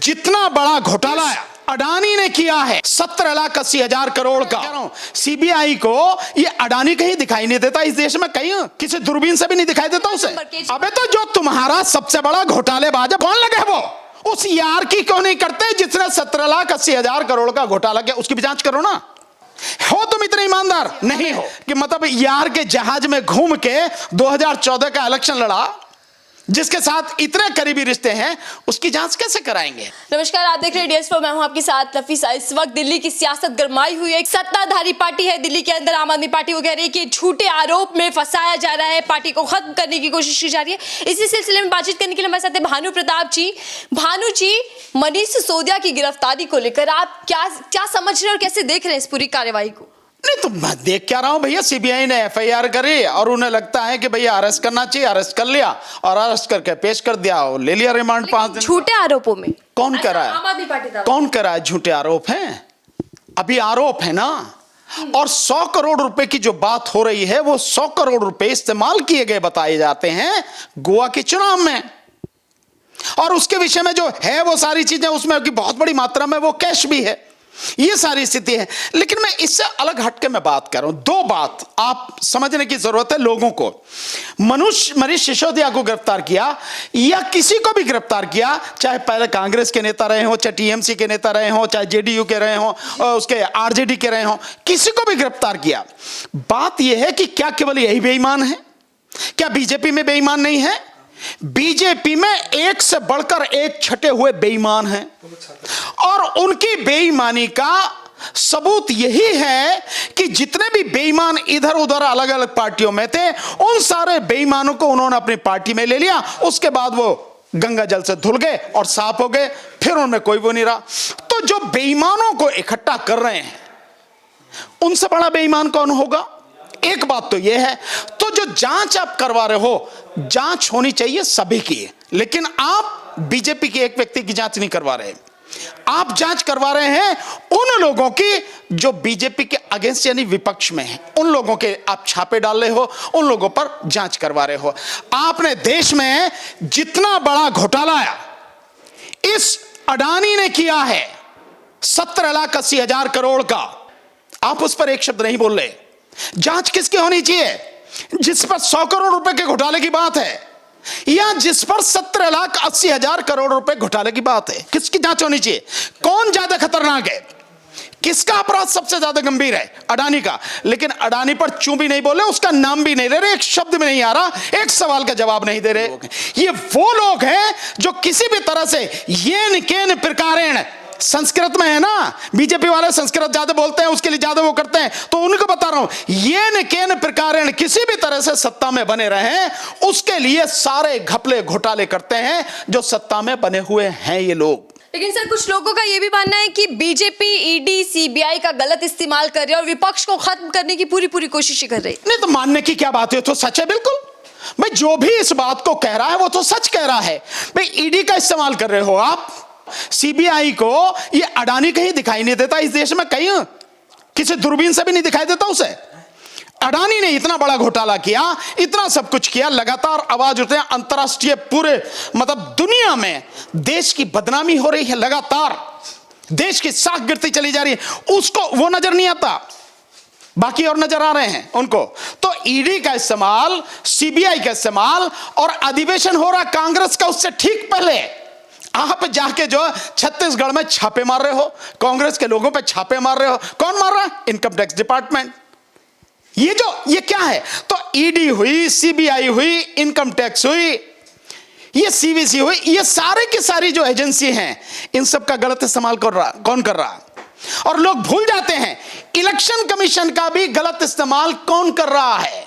जितना बड़ा घोटाला अडानी ने किया है 17,80,000 करोड़ का, सीबीआई को ये अडानी कहीं दिखाई नहीं देता इस देश में, कहीं किसी दूरबीन से भी नहीं दिखाई देता उसे। अबे तो जो तुम्हारा सबसे बड़ा घोटालेबाज है कौन लगे वो, उस यार की क्यों नहीं करते जिसने 17,80,000 करोड़ का घोटाला किया, उसकी भी जांच करो ना। हो तुम इतने ईमानदार नहीं हो कि मतलब यार के जहाज में घूम के 2014 का इलेक्शन लड़ा, जिसके साथ इतने करीबी रिश्ते हैं, उसकी जांच कैसे कराएंगे। नमस्कार, आप देख रहे हैं DS4, मैं हूं आपके साथ नफीसा। इस वक्त दिल्ली की सियासत गरमाई हुई है। एक सत्ताधारी पार्टी है दिल्ली के अंदर, आम आदमी पार्टी, वो कह रही है कि झूठे आरोप में फंसाया जा रहा है, पार्टी को खत्म करने की कोशिश की जा रही है। इसी सिलसिले में बातचीत करने के लिए हमारे साथ है भानु प्रताप जी। भानु जी, मनीष सिसोदिया की गिरफ्तारी को लेकर आप क्या समझ रहे हैं और कैसे देख रहे हैं इस पूरी कार्यवाही को? नहीं तो मैं देख क्या रहा हूं भैया, सीबीआई ने FIR करी और उन्हें लगता है कि भैया अरेस्ट करना चाहिए, अरेस्ट कर लिया और अरेस्ट करके पेश कर दिया और ले लिया रिमांड 5 दिन। झूठे आरोपों में कौन कर रहा है? आम आदमी पार्टी था। कौन कर रहा है? झूठे आरोप हैं, अभी आरोप है ना। और 100 करोड़ रुपए की जो बात हो रही है, वो 100 करोड़ रुपए इस्तेमाल किए गए बताए जाते हैं गोवा के चुनाव में, और उसके विषय में जो है वो सारी चीजें उसमें की बहुत बड़ी मात्रा में वो कैश भी है, ये सारी स्थिति है। लेकिन मैं इससे अलग हटके मैं बात कर रहा हूं। दो बात आप समझने की जरूरत है लोगों को। मनीष सिसोदिया को गिरफ्तार किया या किसी को भी गिरफ्तार किया, चाहे पहले कांग्रेस के नेता रहे हो, चाहे TMC के नेता रहे हो, चाहे JDU के रहे हो, उसके RJD के रहे हो, किसी को भी गिरफ्तार किया, बात यह है कि क्या केवल यही बेईमान है? क्या बीजेपी में बेईमान नहीं है? बीजेपी में एक से बढ़कर एक छटे हुए बेईमान हैं, और उनकी बेईमानी का सबूत यही है कि जितने भी बेईमान इधर उधर अलग अलग पार्टियों में थे, उन सारे बेईमानों को उन्होंने अपनी पार्टी में ले लिया। उसके बाद वो गंगा जल से धुल गए और साफ हो गए, फिर उनमें कोई वो नहीं रहा। तो जो बेईमानों को इकट्ठा कर रहे हैं, उनसे बड़ा बेईमान कौन होगा? एक बात तो यह है। तो जो जांच आप करवा रहे हो, जांच होनी चाहिए सभी की, लेकिन आप बीजेपी के एक व्यक्ति की जांच नहीं करवा रहे। आप जांच करवा रहे हैं उन लोगों की जो बीजेपी के अगेंस्ट यानी विपक्ष में हैं, उन लोगों के आप छापे डाल रहे हो, उन लोगों पर जांच करवा रहे हो। आपने देश में जितना बड़ा घोटाला इस अडानी ने किया है 17,80,000 करोड़ का, आप उस पर एक शब्द नहीं बोल रहे। जांच किसकी होनी चाहिए? जिस पर 100 करोड़ रुपए के घोटाले की बात है, या जिस पर 17,80,000 करोड़ रुपए घोटाले की बात है, किसकी जांच होनी चाहिए? कौन ज्यादा खतरनाक है? किसका अपराध सबसे ज्यादा गंभीर है? अडानी का। लेकिन अडानी पर चूं भी नहीं बोले, उसका नाम भी नहीं ले रहे, एक शब्द में नहीं आ रहा, एक सवाल का जवाब नहीं दे रहे। ये वो लोग हैं जो किसी भी तरह से येन केन प्रकारेण, संस्कृत में है ना, बीजेपी वाले संस्कृत ज्यादा बोलते हैं, उसके लिए ज्यादा वो करते हैं, तो उनको बता रहा हूं, ये न केन प्रकारेण किसी भी तरह से सत्ता में बने रहे, उसके लिए सारे घपले घोटाले करते हैं जो सत्ता में बने हुए हैं ये लोग। लेकिन सर, कुछ लोगों का यह भी मानना है कि बीजेपी ED CBI का गलत इस्तेमाल कर रही है और विपक्ष को खत्म करने की पूरी कोशिश कर रही है। नहीं तो मानने की क्या बात है, तो सच है बिल्कुल। भाई जो भी इस बात को कह रहा है वो तो सच कह रहा है। भाई ED का इस्तेमाल कर रहे हो आप, CBI को ये अडानी कहीं दिखाई नहीं देता इस देश में, कहीं किसी दूरबीन से भी नहीं दिखाई देता उसे। अडानी ने इतना बड़ा घोटाला किया, इतना सब कुछ किया, लगातार आवाज उठे, अंतरराष्ट्रीय पूरे मतलब दुनिया में देश की बदनामी हो रही है, लगातार देश की साख गिरती चली जा रही है, उसको वो नजर नहीं आता, बाकी और नजर आ रहे हैं उनको। तो ED का इस्तेमाल, CBI का इस्तेमाल, और अधिवेशन हो रहा कांग्रेस का उससे ठीक पहले आप जाके जो छत्तीसगढ़ में छापे मार रहे हो, कांग्रेस के लोगों पे छापे मार रहे हो। कौन मार रहा है? Income tax department. ये क्या है? तो ED हुई, CBI हुई, इनकम टैक्स हुई, ये CVC हुई, ये सारे की सारी जो एजेंसी हैं, इन सब का गलत इस्तेमाल कौन कर रहा? और लोग भूल जाते हैं इलेक्शन कमीशन का भी गलत इस्तेमाल कौन कर रहा है?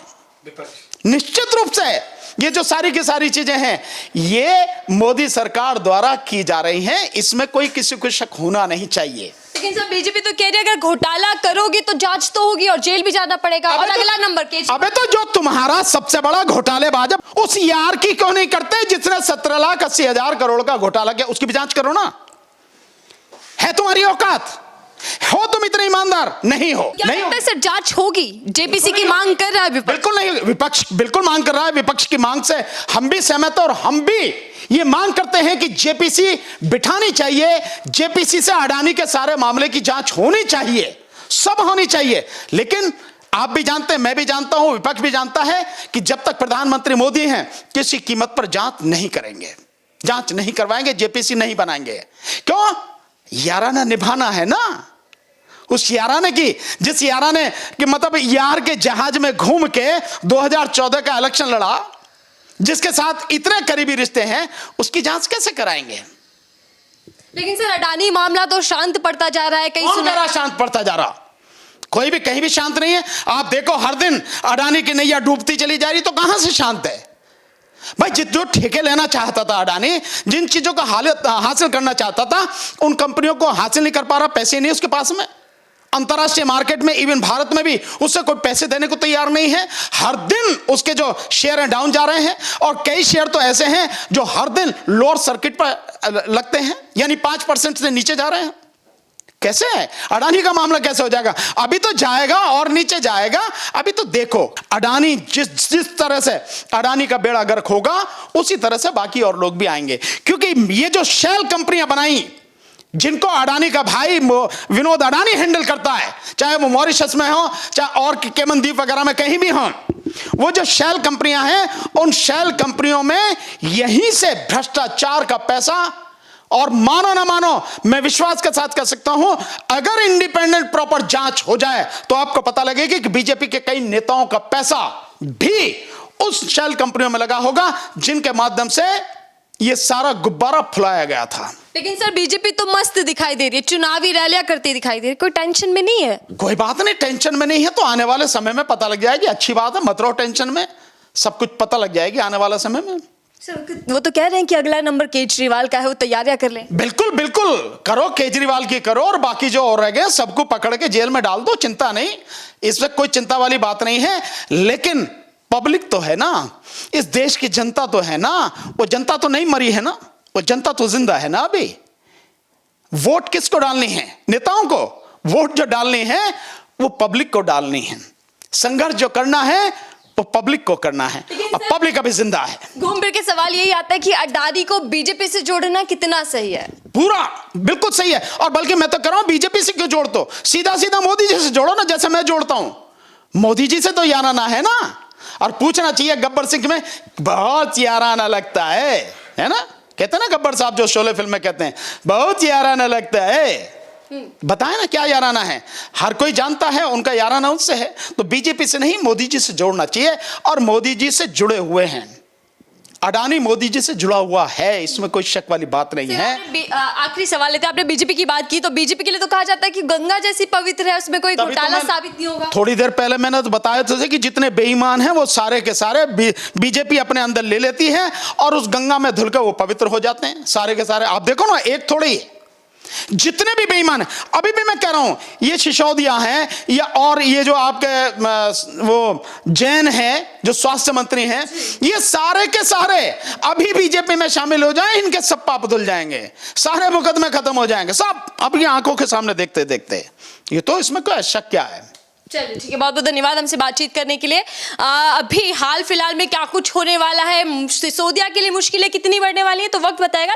निश्चित रूप से ये जो सारी की सारी चीजें हैं, ये मोदी सरकार द्वारा की जा रही हैं, इसमें कोई किसी को शक होना नहीं चाहिए। लेकिन सर, बीजेपी तो कह रही है अगर घोटाला करोगे तो जांच तो होगी और जेल भी जाना पड़ेगा। और अगला नंबर के अबे तो जो तुम्हारा सबसे बड़ा घोटालेबाज है, उस यार की क्यों नहीं करते जिसने 17,80,000 करोड़ का घोटाला किया, उसकी भी जांच करो ना। है तुम्हारी औकात? हो तुम इतने ईमानदार, नहीं हो, क्या नहीं हो। लगता है सर जांच होगी? जेपीसी की मांग कर रहा है विपक्ष। बिल्कुल नहीं, विपक्ष बिल्कुल मांग कर रहा है। विपक्ष की मांग से हम भी सहमत हैं और हम भी ये मांग करते हैं कि जेपीसी बिठानी चाहिए। जेपीसी से अडानी के सारे मामले की जांच होनी चाहिए, सब होनी चाहिए। लेकिन आप भी जानते हैं, मैं भी जानता हूं, विपक्ष भी जानता है कि जब तक प्रधानमंत्री मोदी हैं किसी कीमत पर जांच नहीं करेंगे, जांच नहीं करवाएंगे, जेपीसी नहीं बनाएंगे। क्यों? याराना निभाना है ना। उस याराने की, जिस याराने कि मतलब यार के जहाज में घूम के 2014 का इलेक्शन लड़ा, जिसके साथ इतने करीबी रिश्ते हैं, उसकी जांच कैसे कराएंगे? लेकिन सर अडानी मामला तो शांत पड़ता जा रहा है, कहीं कौन सुना कह रहा शांत पड़ता जा रहा? कोई भी कहीं भी शांत नहीं है। आप देखो हर दिन अडानी की नैया डूबती चली जा रही, तो कहां से शांत है भाई? जो ठेके लेना चाहता था अडानी, जिन चीजों का हासिल करना चाहता था, उन कंपनियों को हासिल नहीं कर पा रहा, पैसे नहीं उसके पास में। अंतरराष्ट्रीय मार्केट में, इवन भारत में भी उससे कोई पैसे देने को तैयार नहीं है। हर दिन उसके जो शेयर हैं डाउन जा रहे हैं, और कई शेयर तो ऐसे हैं जो हर दिन लोअर सर्किट पर लगते हैं, यानी 5% से नीचे जा रहे हैं। कैसे है अडानी का मामला, कैसे हो जाएगा? अभी तो जाएगा और नीचे जाएगा। अभी तो देखो अडानी जिस तरह से अडानी का बेड़ा गर्क होगा, उसी तरह से बाकी और लोग भी आएंगे। क्योंकि ये जो शेल कंपनियां बनाई, जिनको अडानी का भाई विनोद अडानी हैंडल करता है, चाहे वो मॉरिशस में हो, चाहे और केमन द्वीप वगैरह में कहीं भी हो, वो जो शेल कंपनियां हैं, उन शेल कंपनियों में यहीं से भ्रष्टाचार का पैसा, और मानो ना मानो, मैं विश्वास के साथ कह सकता हूं, अगर इंडिपेंडेंट प्रॉपर जांच हो जाए तो आपको पता लगेगा कि बीजेपी के कई नेताओं का पैसा भी उस शेल कंपनियों में लगा होगा, जिनके माध्यम से यह सारा गुब्बारा फुलाया गया था। लेकिन सर बीजेपी तो मस्त दिखाई दे रही है, चुनावी रैलियां करती दिखाई दे रही है, कोई टेंशन में नहीं है? कोई बात नहीं, टेंशन में नहीं है तो आने वाले समय में पता लग जाएगी। अच्छी बात है, मत रहो टेंशन में, सब कुछ पता लग जाएगी आने वाले समय में। सर वो तो कह रहे हैं कि अगला नंबर केजरीवाल का है, वो तैयारियां कर लें। बिल्कुल बिल्कुल करो, केजरीवाल की करो, और बाकी जो और रह गए सबको पकड़ के जेल में डाल दो, चिंता नहीं, इसमें कोई चिंता वाली बात नहीं है। लेकिन पब्लिक तो है ना, इस देश की जनता तो है ना, वो जनता तो नहीं मरी है ना, वो जनता तो जिंदा है ना। अभी वोट किसको डालनी है? नेताओं को। वोट जो डालनी है वो पब्लिक को डालनी है। संघर्ष जो करना है वो पब्लिक को करना है, और पब्लिक अभी जिंदा है। घूम फिर के सवाल यही आता है कि अडानी को बीजेपी से जोड़ना कितना सही है? पूरा बिल्कुल सही है, और बल्कि मैं तो कह रहा हूं बीजेपी से क्यों जोड़ दो, सीधा सीधा मोदी जी से जोड़ो ना, जैसे मैं जोड़ता हूं। मोदी जी से तो याराना है ना, और पूछना चाहिए गब्बर सिंह में बहुत याराना लगता है ना? कहते हैं ना गब्बर साहब जो शोले फिल्म में कहते हैं, बहुत याराना लगता है। बताएं ना क्या याराना है? हर कोई जानता है उनका याराना उनसे है। तो बीजेपी से नहीं, मोदी जी से जोड़ना चाहिए, और मोदी जी से जुड़े हुए हैं। अडानी मोदी जी से जुड़ा हुआ है, इसमें कोई शक वाली बात नहीं है। आखिरी सवाल लेते हैं, आपने बीजेपी की बात की, तो बीजेपी के लिए तो कहा जाता है कि गंगा जैसी पवित्र है, उसमें कोई घोटाला साबित नहीं होगा। थोड़ी देर पहले मैंने तो बताया था कि जितने बेईमान हैं वो सारे के सारे बीजेपी अपने अंदर ले लेती है, और उस गंगा में धुलकर वो पवित्र हो जाते हैं सारे के सारे। आप देखो ना, एक थोड़ी, जितने भी बेईमान हैं, अभी भी मैं कह रहा हूं, ये सिसोदिया हैं, या और ये जो आपके वो जैन हैं जो स्वास्थ्य मंत्री हैं, ये सारे के सारे अभी बीजेपी में शामिल हो जाएं, इनके सब पाप धुल जाएंगे, सारे मुकदमे खत्म हो जाएंगे, सब अपनी आंखों के सामने देखते देखते। ये तो इसमें कोई शक क्या है? चलिए ठीक है, बहुत बहुत धन्यवाद हमसे बातचीत करने के लिए। अभी हाल फिलहाल में क्या कुछ होने वाला है, सिसोदिया के लिए मुश्किलें कितनी बढ़ने वाली है, तो वक्त बताएगा।